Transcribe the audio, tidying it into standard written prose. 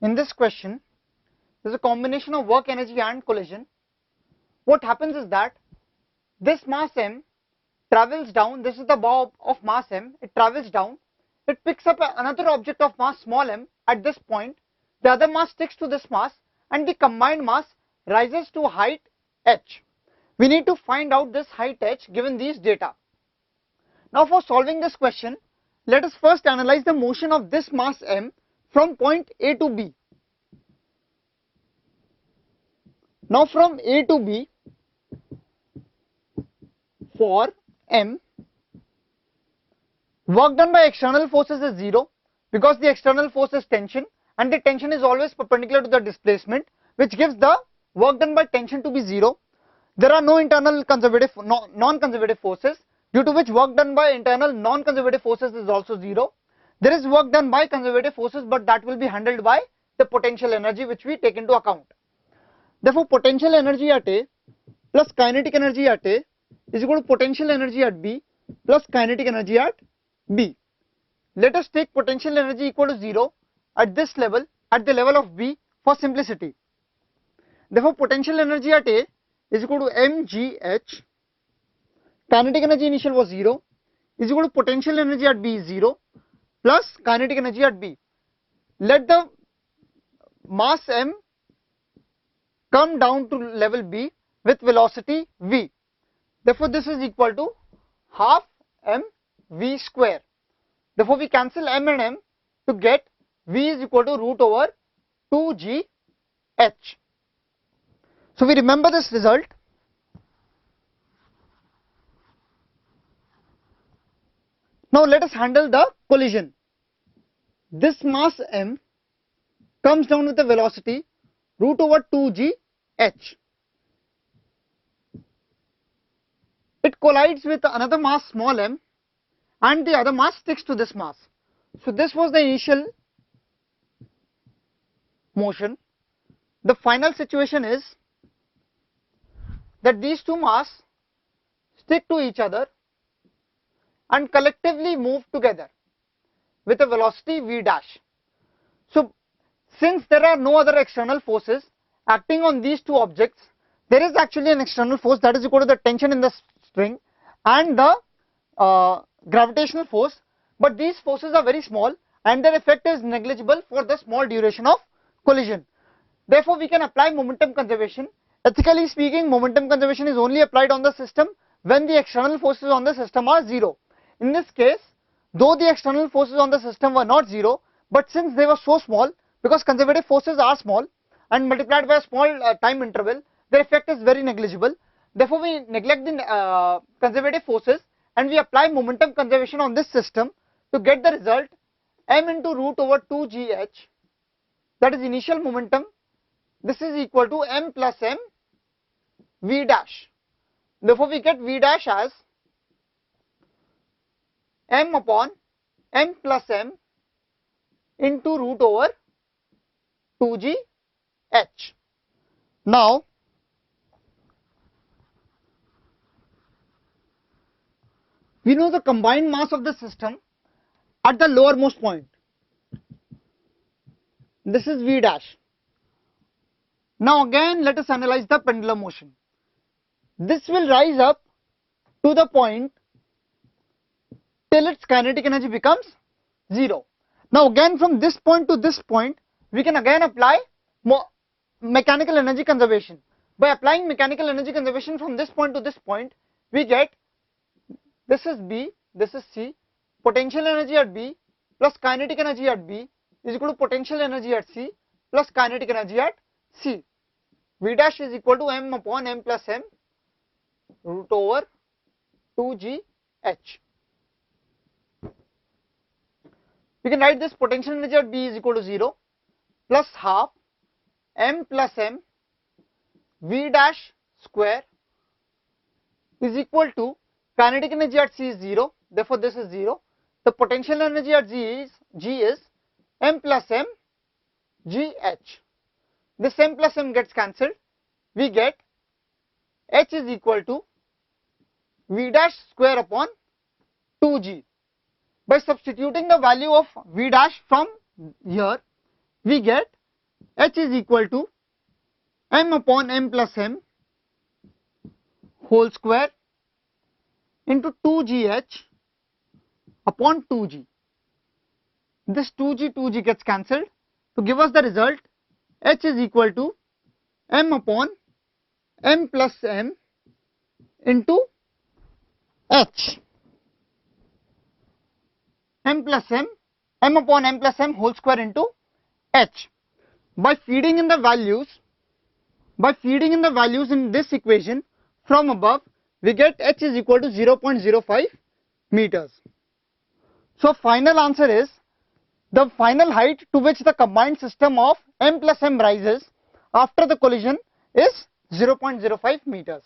In this question, there's a combination of work energy and collision. What happens is that this mass m travels down. This is the bow of mass m. It travels down. It picks up another object of mass small m at this point. The other mass sticks to this mass, and the combined mass rises to height h. We need to find out this height h given these data. Now, for solving this question, let us first analyze the motion of this mass m from point A to B. Now, from A to B, for m, work done by external forces is 0 because the external force is tension, and the tension is always perpendicular to the displacement, which gives the work done by tension to be 0. There are no internal non-conservative forces, due to which work done by internal non-conservative forces is also 0. There is work done by conservative forces, but that will be handled by the potential energy, which we take into account. Therefore, potential energy at A plus kinetic energy at A is equal to potential energy at B plus kinetic energy at B. Let us take potential energy equal to 0 at this level, at the level of B, for simplicity. Therefore, potential energy at A is equal to mgh. Kinetic energy initial was 0, is equal to potential energy at B is 0 plus kinetic energy at B. Let the mass m come down to level B with velocity v. Therefore, this is equal to half mv square. Therefore, we cancel m and m to get v is equal to root over 2gh. So, we remember this result. Now, let us handle the collision. This mass m comes down with a velocity root over 2gh. It collides with another mass small m, and the other mass sticks to this mass. So, this was the initial motion. The final situation is that these two masses stick to each other and collectively move together with a velocity v dash. So, since there are no other external forces acting on these two objects, there is actually an external force that is equal to the tension in the string and the gravitational force, but these forces are very small and their effect is negligible for the small duration of collision. Therefore, we can apply momentum conservation. Ethically speaking, momentum conservation is only applied on the system when the external forces on the system are 0. In this case, though the external forces on the system were not 0, but since they were so small, because conservative forces are small and multiplied by a small time interval, their effect is very negligible. Therefore, we neglect the conservative forces and we apply momentum conservation on this system to get the result m into root over 2gh, that is initial momentum. This is equal to m plus m v dash. Therefore, we get v dash as m upon m plus m into root over 2gh. Now, we know the combined mass of the system at the lowermost point. This is v dash. Now, again let us analyze the pendulum motion. This will rise up to the point till its kinetic energy becomes 0. Now, again from this point to this point, we can again apply mechanical energy conservation. By applying mechanical energy conservation from this point to this point, we get, this is B, this is C, potential energy at B plus kinetic energy at B is equal to potential energy at C plus kinetic energy at C. V dash is equal to m upon m plus m root over 2gh. We can write this potential energy at B is equal to 0 plus half m plus m v dash square is equal to kinetic energy at C is 0. Therefore, this is 0. The potential energy at G is m plus m gh. This m plus m gets cancelled. We get h is equal to v dash square upon 2g. By substituting the value of v dash from here, we get H is equal to m upon m plus m whole square into 2gh upon 2g. This 2g gets cancelled to give us the result H is equal to m upon m plus m into h. M upon m plus m whole square into h. By feeding in the values in this equation from above, we get h is equal to 0.05 meters. So final answer is the final height to which the combined system of m plus m rises after the collision is 0.05 meters.